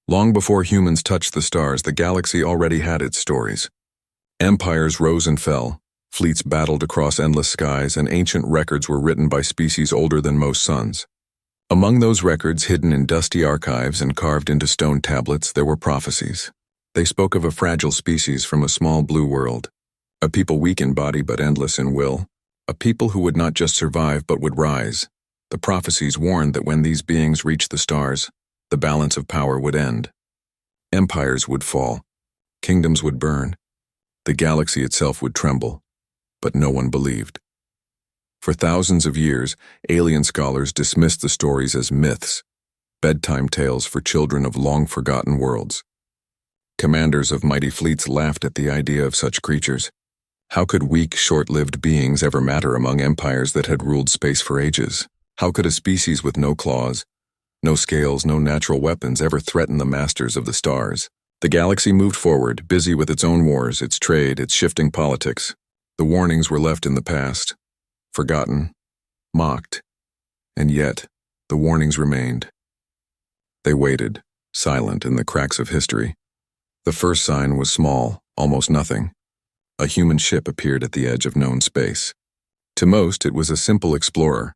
Long before humans touched the stars, the galaxy already had its stories. Empires rose and fell, fleets battled across endless skies, and ancient records were written by species older than most suns. Among those records, hidden in dusty archives and carved into stone tablets, there were prophecies. They spoke of a fragile species from a small blue world, a people weak in body but endless in will, a people who would not just survive but would rise. The prophecies warned that when these beings reached the stars, the balance of power would end. Empires would fall, kingdoms would burn, the galaxy itself would tremble, but no one believed. For thousands of years, alien scholars dismissed the stories as myths, bedtime tales for children of long-forgotten worlds. Commanders of mighty fleets laughed at the idea of such creatures. How could weak, short-lived beings ever matter among empires that had ruled space for ages? How could a species with no claws, no scales, no natural weapons ever threaten the masters of the stars? The galaxy moved forward, busy with its own wars, its trade, its shifting politics. The warnings were left in the past, forgotten, mocked, and yet the warnings remained. They waited, silent in the cracks of history. The first sign was small, almost nothing. A human ship appeared at the edge of known space. To most, it was a simple explorer,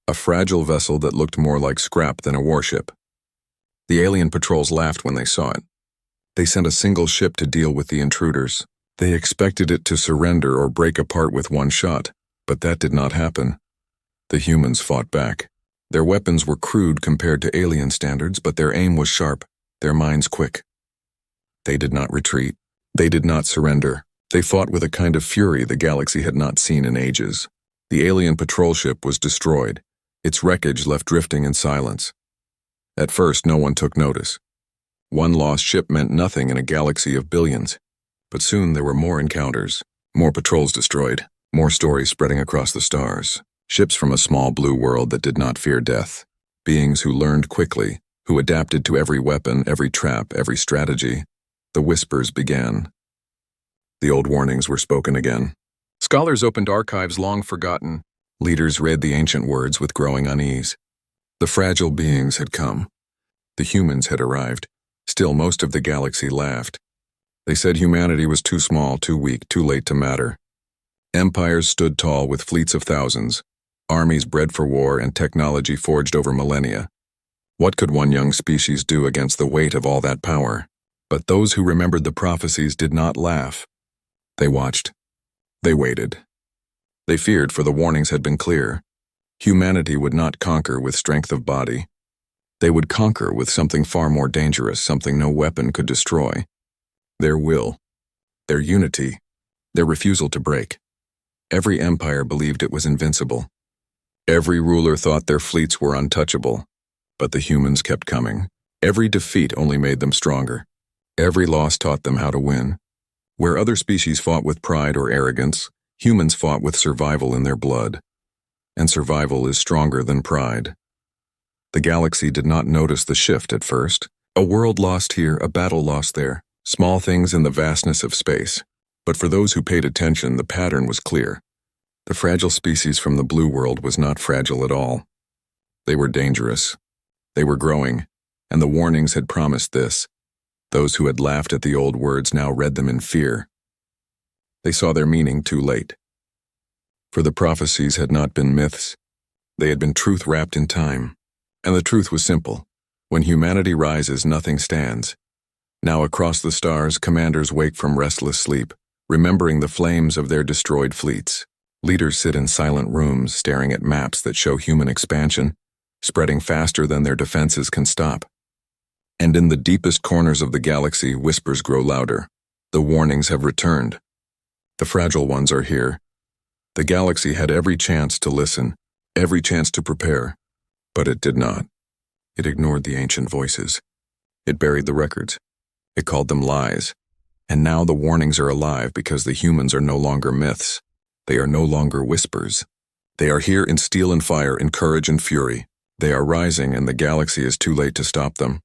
a fragile vessel that looked more like scrap than a warship. The alien patrols laughed when they saw it. They sent a single ship to deal with the intruders. They expected it to surrender or break apart with one shot, but that did not happen. The humans fought back. Their weapons were crude compared to alien standards, but their aim was sharp, their minds quick. They did not retreat. They did not surrender. They fought with a kind of fury the galaxy had not seen in ages. The alien patrol ship was destroyed, its wreckage left drifting in silence. At first, no one took notice. One lost ship meant nothing in a galaxy of billions. But soon there were more encounters, more patrols destroyed, more stories spreading across the stars. Ships from a small blue world that did not fear death. Beings who learned quickly, who adapted to every weapon, every trap, every strategy. The whispers began. The old warnings were spoken again. Scholars opened archives long forgotten. Leaders read the ancient words with growing unease. The fragile beings had come. The humans had arrived. Still, most of the galaxy laughed. They said humanity was too small, too weak, too late to matter. Empires stood tall with fleets of thousands, armies bred for war and technology forged over millennia. What could one young species do against the weight of all that power? But those who remembered the prophecies did not laugh. They watched. They waited. They feared, for the warnings had been clear. Humanity would not conquer with strength of body. They would conquer with something far more dangerous, something no weapon could destroy. Their will, their unity, their refusal to break. Every empire believed it was invincible. Every ruler thought their fleets were untouchable. But the humans kept coming. Every defeat only made them stronger. Every loss taught them how to win. Where other species fought with pride or arrogance, humans fought with survival in their blood. And survival is stronger than pride. The galaxy did not notice the shift at first. A world lost here, a battle lost there. Small things in the vastness of space. But for those who paid attention, the pattern was clear. The fragile species from the blue world was not fragile at all. They were dangerous. They were growing, and the warnings had promised this. Those who had laughed at the old words now read them in fear. They saw their meaning too late. For the prophecies had not been myths. They had been truth wrapped in time. And the truth was simple. When humanity rises, nothing stands. Now across the stars, commanders wake from restless sleep, remembering the flames of their destroyed fleets. Leaders sit in silent rooms, staring at maps that show human expansion, spreading faster than their defenses can stop. And in the deepest corners of the galaxy, whispers grow louder. The warnings have returned. The fragile ones are here. The galaxy had every chance to listen, every chance to prepare, but it did not. It ignored the ancient voices. It buried the records. It called them lies. And now the warnings are alive because the humans are no longer myths. They are no longer whispers. They are here in steel and fire, in courage and fury. They are rising, and the galaxy is too late to stop them.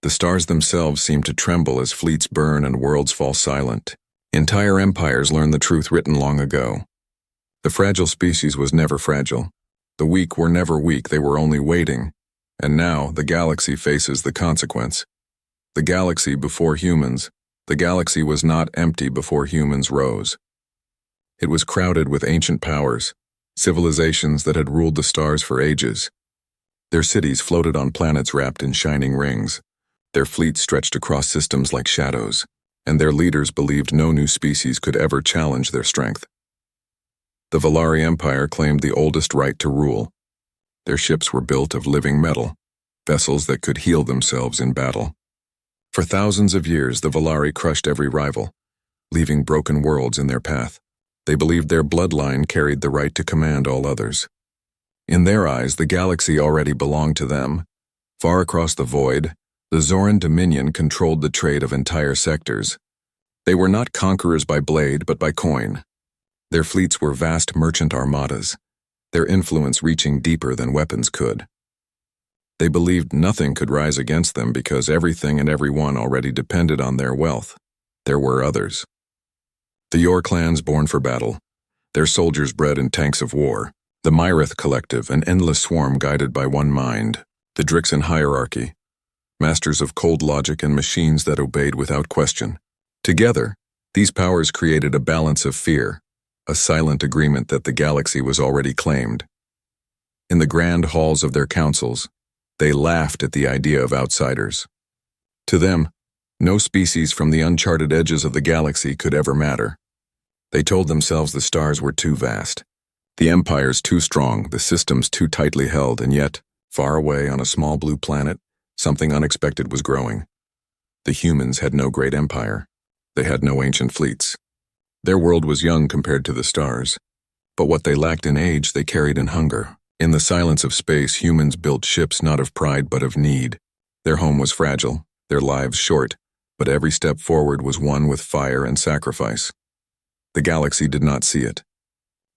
The stars themselves seem to tremble as fleets burn and worlds fall silent. Entire empires learn the truth written long ago. The fragile species was never fragile. The weak were never weak, they were only waiting. And now the galaxy faces the consequence. The galaxy before humans. The galaxy was not empty before humans rose. It was crowded with ancient powers, civilizations that had ruled the stars for ages. Their cities floated on planets wrapped in shining rings. Their fleets stretched across systems like shadows, and their leaders believed no new species could ever challenge their strength. The Valari Empire claimed the oldest right to rule. Their ships were built of living metal, vessels that could heal themselves in battle. For thousands of years, the Valari crushed every rival, leaving broken worlds in their path. They believed their bloodline carried the right to command all others. In their eyes, the galaxy already belonged to them. Far across the void, the Zoran Dominion controlled the trade of entire sectors. They were not conquerors by blade, but by coin. Their fleets were vast merchant armadas, their influence reaching deeper than weapons could. They believed nothing could rise against them because everything and everyone already depended on their wealth. There were others. The Yor clans born for battle, their soldiers bred in tanks of war, the Myrith collective, an endless swarm guided by one mind, the Drixan hierarchy, masters of cold logic and machines that obeyed without question. Together, these powers created a balance of fear, a silent agreement that the galaxy was already claimed. In the grand halls of their councils, they laughed at the idea of outsiders. To them, no species from the uncharted edges of the galaxy could ever matter. They told themselves the stars were too vast, the empires too strong, the systems too tightly held, and yet, far away on a small blue planet, something unexpected was growing. The humans had no great empire. They had no ancient fleets. Their world was young compared to the stars, but what they lacked in age they carried in hunger. In the silence of space, humans built ships not of pride but of need. Their home was fragile, their lives short, but every step forward was one with fire and sacrifice. The galaxy did not see it.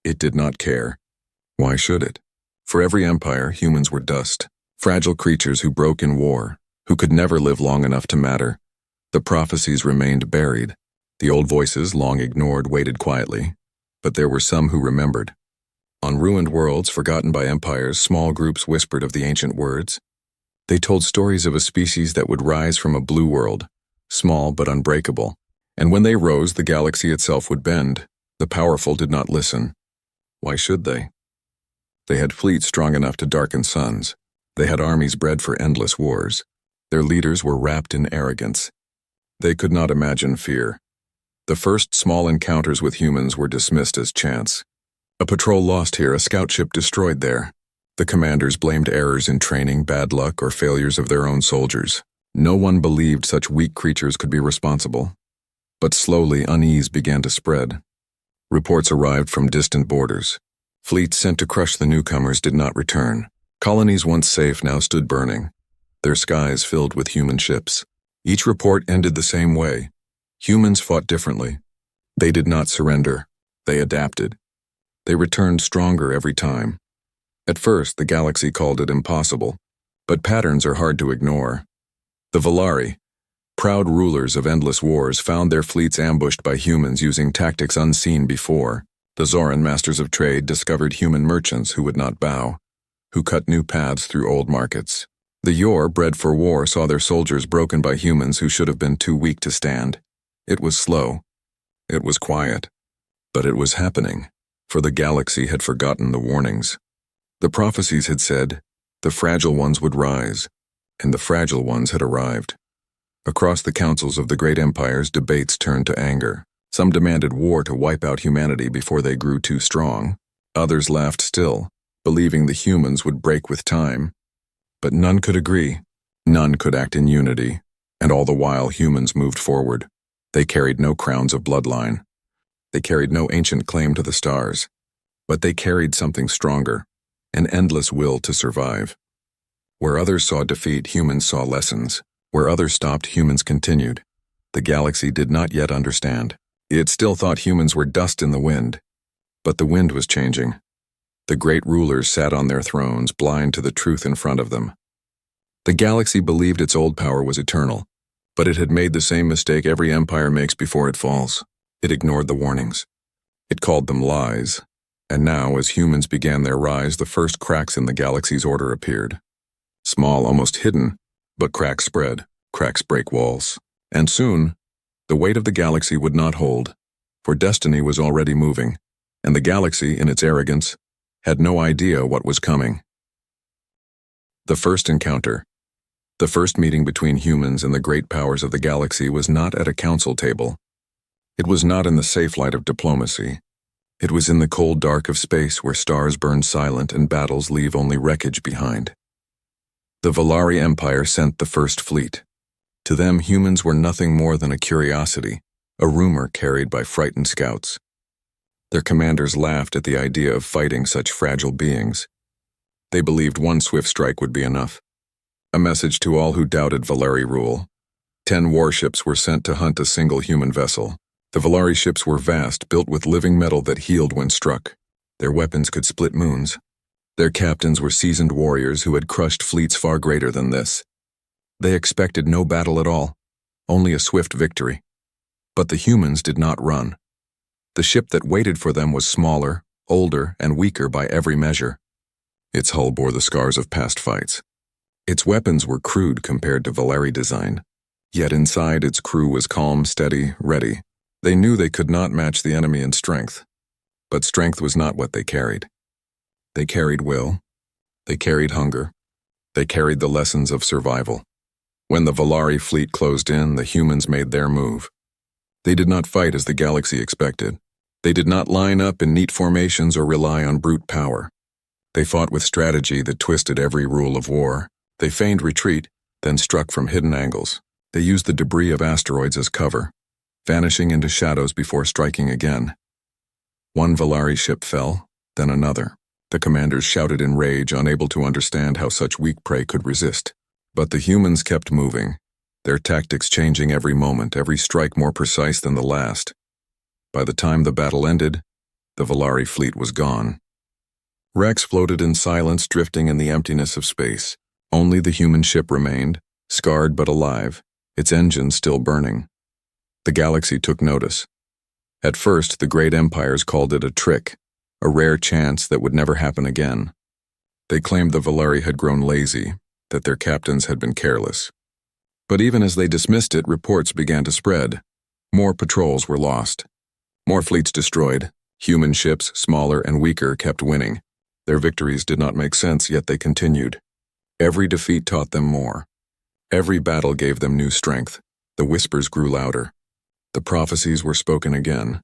It did not care. Why should it? For every empire, humans were dust, fragile creatures who broke in war, who could never live long enough to matter. The prophecies remained buried. The old voices, long ignored, waited quietly, but there were some who remembered. On ruined worlds forgotten by empires, small groups whispered of the ancient words. They told stories of a species that would rise from a blue world, small but unbreakable. And when they rose, the galaxy itself would bend. The powerful did not listen. Why should they? They had fleets strong enough to darken suns. They had armies bred for endless wars. Their leaders were wrapped in arrogance. They could not imagine fear. The first small encounters with humans were dismissed as chance. A patrol lost here, a scout ship destroyed there. The commanders blamed errors in training, bad luck, or failures of their own soldiers. No one believed such weak creatures could be responsible. But slowly, unease began to spread. Reports arrived from distant borders. Fleets sent to crush the newcomers did not return. Colonies once safe now stood burning, their skies filled with human ships. Each report ended the same way. Humans fought differently. They did not surrender. They adapted. They returned stronger every time. At first, the galaxy called it impossible, but patterns are hard to ignore. The Valari, proud rulers of endless wars, found their fleets ambushed by humans using tactics unseen before. The Zoran masters of trade discovered human merchants who would not bow, who cut new paths through old markets. The Yor, bred for war, saw their soldiers broken by humans who should have been too weak to stand. It was slow. It was quiet. But it was happening, for the galaxy had forgotten the warnings. The prophecies had said, the fragile ones would rise, and the fragile ones had arrived. Across the councils of the great empires, debates turned to anger. Some demanded war to wipe out humanity before they grew too strong. Others laughed still, believing the humans would break with time. But none could agree. None could act in unity. And all the while, humans moved forward. They carried no crowns of bloodline. They carried no ancient claim to the stars. But they carried something stronger, an endless will to survive. Where others saw defeat, humans saw lessons. Where others stopped, humans continued. The galaxy did not yet understand. It still thought humans were dust in the wind. But the wind was changing. The great rulers sat on their thrones, blind to the truth in front of them. The galaxy believed its old power was eternal, but it had made the same mistake every empire makes before it falls. It ignored the warnings. It called them lies. And now, as humans began their rise, the first cracks in the galaxy's order appeared. Small, almost hidden, but cracks spread. cracks break walls. And soon, the weight of the galaxy would not hold, for destiny was already moving, and the galaxy, in its arrogance, had no idea what was coming. The first encounter. The first meeting between humans and the great powers of the galaxy was not at a council table. It was not in the safe light of diplomacy. It was in the cold dark of space where stars burn silent and battles leave only wreckage behind. The Valari Empire sent the first fleet. To them, humans were nothing more than a curiosity, a rumor carried by frightened scouts. Their commanders laughed at the idea of fighting such fragile beings. They believed one swift strike would be enough. A message to all who doubted Valari rule. 10 warships were sent to hunt a single human vessel. The Valari ships were vast, built with living metal that healed when struck. Their weapons could split moons. Their captains were seasoned warriors who had crushed fleets far greater than this. They expected no battle at all, only a swift victory. But the humans did not run. The ship that waited for them was smaller, older, and weaker by every measure. Its hull bore the scars of past fights. Its weapons were crude compared to Valari design. Yet inside its crew was calm, steady, ready. They knew they could not match the enemy in strength. But strength was not what they carried. They carried will. They carried hunger. They carried the lessons of survival. When the Valari fleet closed in, the humans made their move. They did not fight as the galaxy expected. They did not line up in neat formations or rely on brute power. They fought with strategy that twisted every rule of war. They feigned retreat, then struck from hidden angles. They used the debris of asteroids as cover, vanishing into shadows before striking again. One Valari ship fell, then another. The commanders shouted in rage, unable to understand how such weak prey could resist. But the humans kept moving, their tactics changing every moment, every strike more precise than the last. By the time the battle ended, the Valari fleet was gone. Wrecks floated in silence, drifting in the emptiness of space. Only the human ship remained, scarred but alive, its engines still burning. The galaxy took notice. At first, the great empires called it a trick, a rare chance that would never happen again. They claimed the Valari had grown lazy, that their captains had been careless. But even as they dismissed it, reports began to spread. More patrols were lost. More fleets destroyed. Human ships, smaller and weaker, kept winning. Their victories did not make sense, yet they continued. Every defeat taught them more. Every battle gave them new strength. The whispers grew louder. The prophecies were spoken again.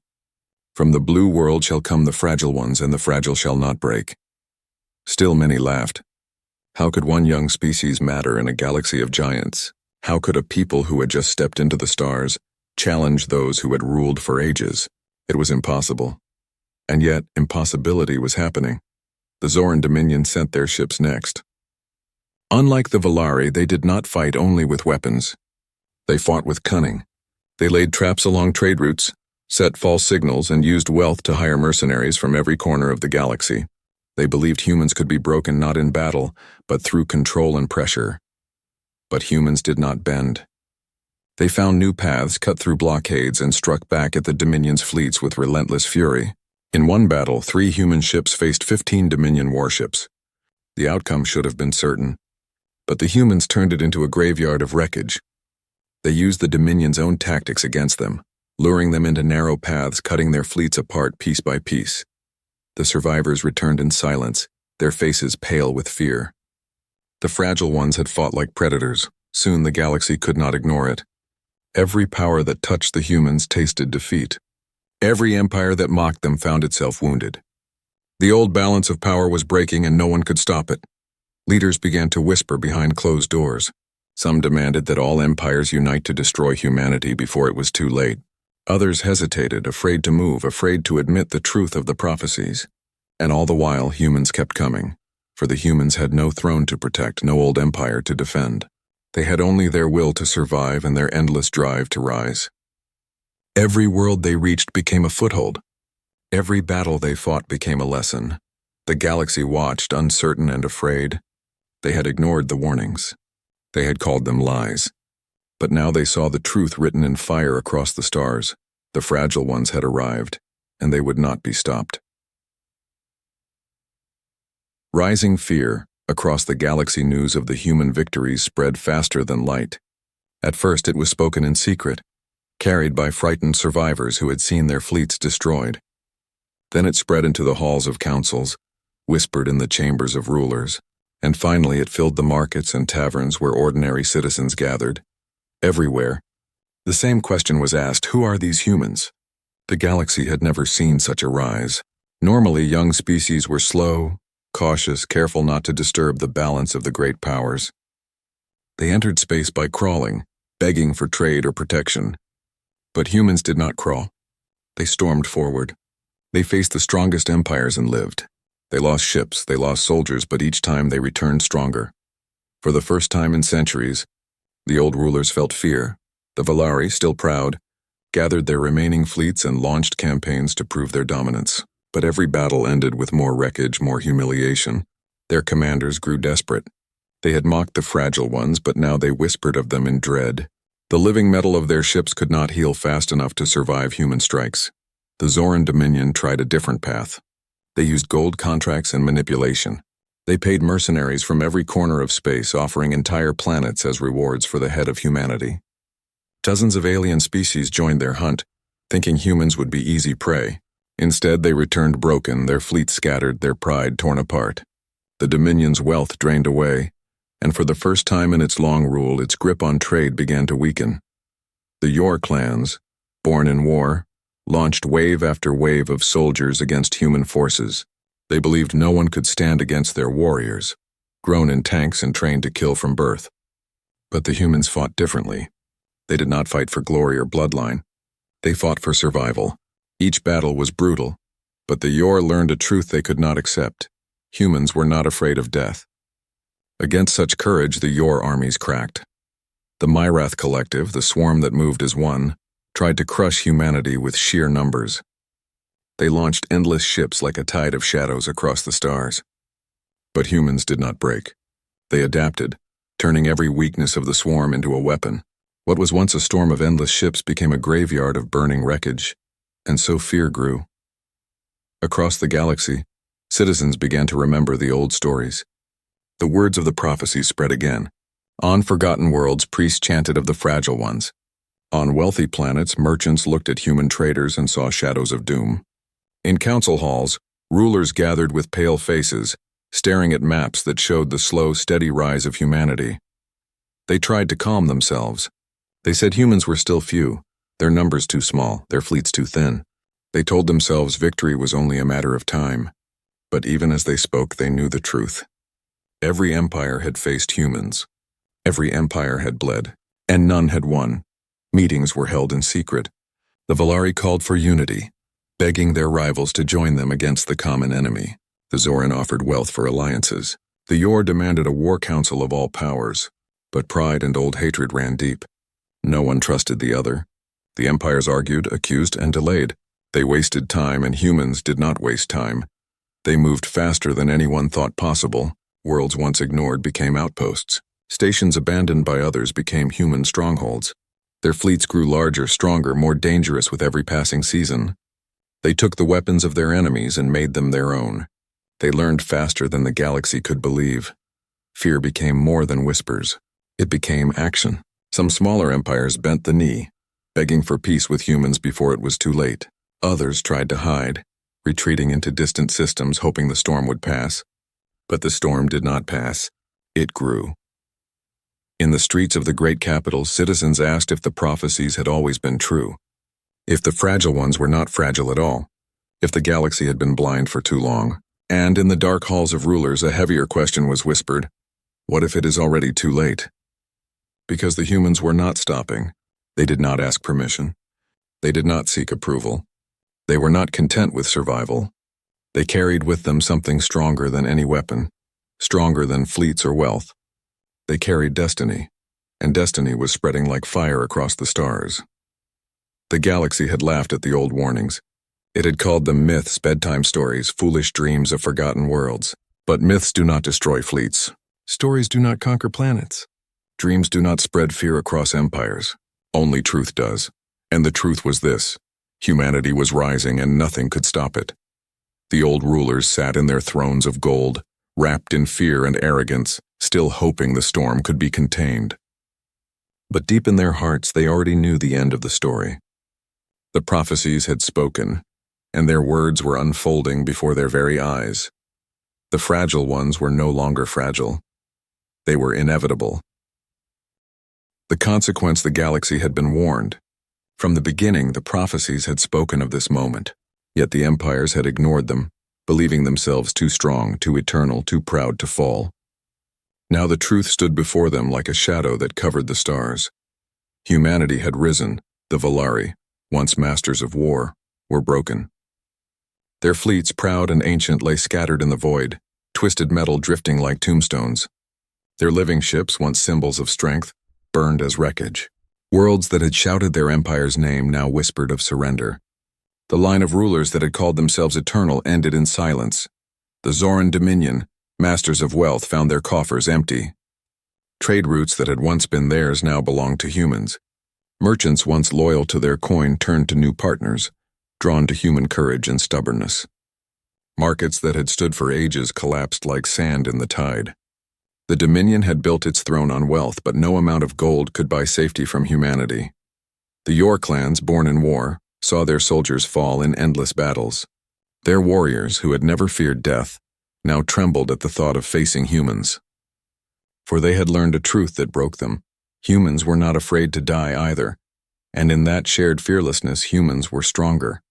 From the blue world shall come the fragile ones, and the fragile shall not break. Still many laughed. How could one young species matter in a galaxy of giants? How could a people who had just stepped into the stars challenge those who had ruled for ages? It was impossible. And yet, impossibility was happening. The Zoran Dominion sent their ships next. Unlike the Valari, they did not fight only with weapons. They fought with cunning. They laid traps along trade routes, set false signals, and used wealth to hire mercenaries from every corner of the galaxy. They believed humans could be broken not in battle, but through control and pressure. But humans did not bend. They found new paths, cut through blockades, and struck back at the Dominion's fleets with relentless fury. In one battle, 3 human ships faced 15 Dominion warships. The outcome should have been certain. But the humans turned it into a graveyard of wreckage. They used the Dominion's own tactics against them, luring them into narrow paths, cutting their fleets apart piece by piece. The survivors returned in silence, their faces pale with fear. The fragile ones had fought like predators. Soon the galaxy could not ignore it. Every power that touched the humans tasted defeat. Every empire that mocked them found itself wounded. The old balance of power was breaking and no one could stop it. Leaders began to whisper behind closed doors. Some demanded that all empires unite to destroy humanity before it was too late. Others hesitated, afraid to move, afraid to admit the truth of the prophecies. And all the while, humans kept coming, for the humans had no throne to protect, no old empire to defend. They had only their will to survive and their endless drive to rise. Every world they reached became a foothold. Every battle they fought became a lesson. The galaxy watched, uncertain and afraid. They had ignored the warnings. They had called them lies. But now they saw the truth written in fire across the stars. The fragile ones had arrived, and they would not be stopped. Rising fear, across the galaxy news of the human victories spread faster than light. At first it was spoken in secret, carried by frightened survivors who had seen their fleets destroyed. Then it spread into the halls of councils, whispered in the chambers of rulers, and finally it filled the markets and taverns where ordinary citizens gathered. Everywhere, the same question was asked: who are these humans? The galaxy had never seen such a rise. Normally, young species were slow, cautious, careful not to disturb the balance of the great powers. They entered space by crawling, begging for trade or protection. But humans did not crawl. They stormed forward. They faced the strongest empires and lived. They lost ships, they lost soldiers, but each time they returned stronger. For the first time in centuries, the old rulers felt fear. The Valari, still proud, gathered their remaining fleets and launched campaigns to prove their dominance. But every battle ended with more wreckage, more humiliation. Their commanders grew desperate. They had mocked the fragile ones, but now they whispered of them in dread. The living metal of their ships could not heal fast enough to survive human strikes. The Zoran Dominion tried a different path. They used gold contracts and manipulation. They paid mercenaries from every corner of space, offering entire planets as rewards for the head of humanity. Dozens of alien species joined their hunt, thinking humans would be easy prey. Instead, they returned broken, their fleet scattered, their pride torn apart. The Dominion's wealth drained away, and for the first time in its long rule, its grip on trade began to weaken. The Yor clans, born in war, launched wave after wave of soldiers against human forces. They believed no one could stand against their warriors, grown in tanks and trained to kill from birth. But the humans fought differently. They did not fight for glory or bloodline. They fought for survival. Each battle was brutal, but the Yor learned a truth they could not accept. Humans were not afraid of death. Against such courage, the Yor armies cracked. The Myrath Collective, the swarm that moved as one, tried to crush humanity with sheer numbers. They launched endless ships like a tide of shadows across the stars. But humans did not break. They adapted, turning every weakness of the swarm into a weapon. What was once a storm of endless ships became a graveyard of burning wreckage, and so fear grew. Across the galaxy, citizens began to remember the old stories. The words of the prophecies spread again. On forgotten worlds, priests chanted of the fragile ones. On wealthy planets, merchants looked at human traders and saw shadows of doom. In council halls, rulers gathered with pale faces, staring at maps that showed the slow, steady rise of humanity. They tried to calm themselves. They said humans were still few, their numbers too small, their fleets too thin. They told themselves victory was only a matter of time. But even as they spoke, they knew the truth. Every empire had faced humans. Every empire had bled, and none had won. Meetings were held in secret. The Valari called for unity, begging their rivals to join them against the common enemy. The Zoran offered wealth for alliances. The Yor demanded a war council of all powers, but pride and old hatred ran deep. No one trusted the other. The empires argued, accused, and delayed. They wasted time, and humans did not waste time. They moved faster than anyone thought possible. Worlds once ignored became outposts. Stations abandoned by others became human strongholds. Their fleets grew larger, stronger, more dangerous with every passing season. They took the weapons of their enemies and made them their own. They learned faster than the galaxy could believe. Fear became more than whispers. It became action. Some smaller empires bent the knee, begging for peace with humans before it was too late. Others tried to hide, retreating into distant systems, hoping the storm would pass. But the storm did not pass. It grew. In the streets of the great capitals, citizens asked if the prophecies had always been true, if the fragile ones were not fragile at all, if the galaxy had been blind for too long. And in the dark halls of rulers, a heavier question was whispered: what if it is already too late? Because the humans were not stopping. They did not ask permission. They did not seek approval. They were not content with survival. They carried with them something stronger than any weapon, stronger than fleets or wealth. They carried destiny, and destiny was spreading like fire across the stars. The galaxy had laughed at the old warnings. It had called them myths, bedtime stories, foolish dreams of forgotten worlds. But myths do not destroy fleets. Stories do not conquer planets. Dreams do not spread fear across empires. Only truth does. And the truth was this: humanity was rising and nothing could stop it. The old rulers sat in their thrones of gold, wrapped in fear and arrogance, still hoping the storm could be contained. But deep in their hearts, they already knew the end of the story. The prophecies had spoken, and their words were unfolding before their very eyes. The fragile ones were no longer fragile. They were inevitable. The consequence: the galaxy had been warned. From the beginning, the prophecies had spoken of this moment, yet the empires had ignored them, believing themselves too strong, too eternal, too proud to fall. Now the truth stood before them like a shadow that covered the stars. Humanity had risen. The Valari, once masters of war, were broken. Their fleets, proud and ancient, lay scattered in the void, twisted metal drifting like tombstones. Their living ships, once symbols of strength, burned as wreckage. Worlds that had shouted their empire's name now whispered of surrender. The line of rulers that had called themselves eternal ended in silence. The Zoran dominion, masters of wealth, found their coffers empty. Trade routes that had once been theirs now belonged to humans. Merchants once loyal to their coin turned to new partners, drawn to human courage and stubbornness. Markets that had stood for ages collapsed like sand in the tide. The Dominion had built its throne on wealth, but no amount of gold could buy safety from humanity. The Yor clans, born in war, saw their soldiers fall in endless battles. Their warriors, who had never feared death, now trembled at the thought of facing humans. For they had learned a truth that broke them. Humans were not afraid to die either, and in that shared fearlessness, humans were stronger.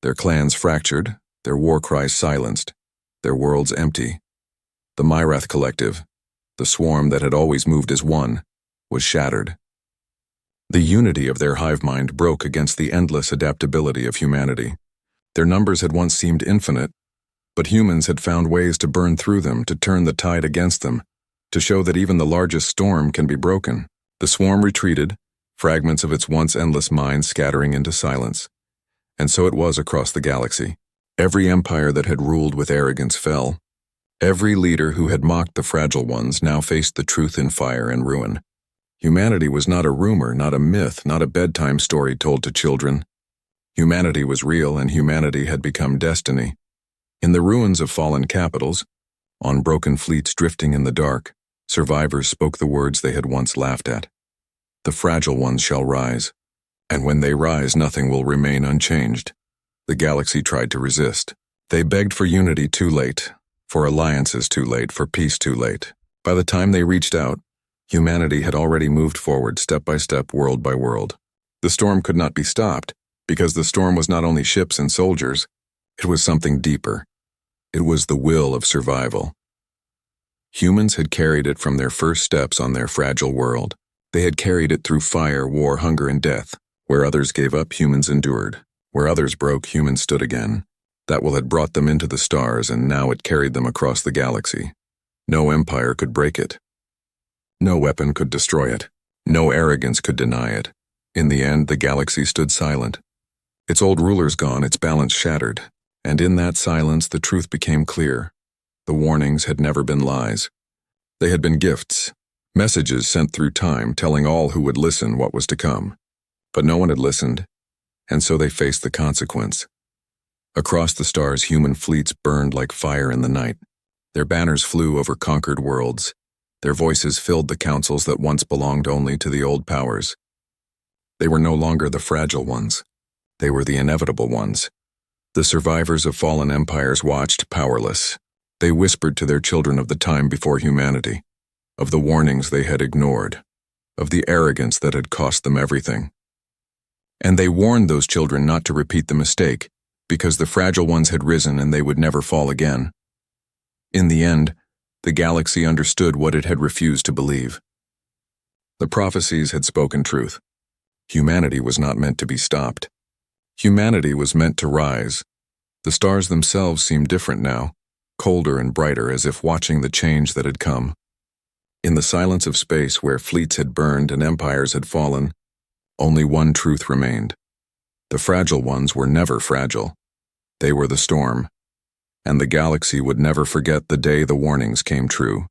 Their clans fractured, their war cries silenced, their worlds empty. The Myrath collective, the swarm that had always moved as one, was shattered. The unity of their hive mind broke against the endless adaptability of humanity. Their numbers had once seemed infinite, but humans had found ways to burn through them, to turn the tide against them, to show that even the largest storm can be broken. The swarm retreated, fragments of its once endless mind scattering into silence. And so it was across the galaxy. Every empire that had ruled with arrogance fell. Every leader who had mocked the fragile ones now faced the truth in fire and ruin. Humanity was not a rumor, not a myth, not a bedtime story told to children. Humanity was real, and humanity had become destiny. In the ruins of fallen capitals, on broken fleets drifting in the dark, survivors spoke the words they had once laughed at. The fragile ones shall rise, and when they rise, nothing will remain unchanged. The galaxy tried to resist. They begged for unity too late, for alliances too late, for peace too late. By the time they reached out, humanity had already moved forward step by step, world by world. The storm could not be stopped, because the storm was not only ships and soldiers, it was something deeper. It was the will of survival. Humans had carried it from their first steps on their fragile world. They had carried it through fire, war, hunger, and death. Where others gave up, humans endured. Where others broke, humans stood again. That will had brought them into the stars, and now it carried them across the galaxy. No empire could break it. No weapon could destroy it. No arrogance could deny it. In the end, the galaxy stood silent. Its old rulers gone, its balance shattered. And in that silence, the truth became clear. The warnings had never been lies. They had been gifts, messages sent through time telling all who would listen what was to come. But no one had listened, and so they faced the consequence. Across the stars, human fleets burned like fire in the night. Their banners flew over conquered worlds. Their voices filled the councils that once belonged only to the old powers. They were no longer the fragile ones. They were the inevitable ones. The survivors of fallen empires watched, powerless. They whispered to their children of the time before humanity, of the warnings they had ignored, of the arrogance that had cost them everything. And they warned those children not to repeat the mistake, because the fragile ones had risen and they would never fall again. In the end, the galaxy understood what it had refused to believe. The prophecies had spoken truth. Humanity was not meant to be stopped. Humanity was meant to rise. The stars themselves seemed different now, colder and brighter, as if watching the change that had come. In the silence of space, where fleets had burned and empires had fallen, only one truth remained. The fragile ones were never fragile. They were the storm, and the galaxy would never forget the day the warnings came true.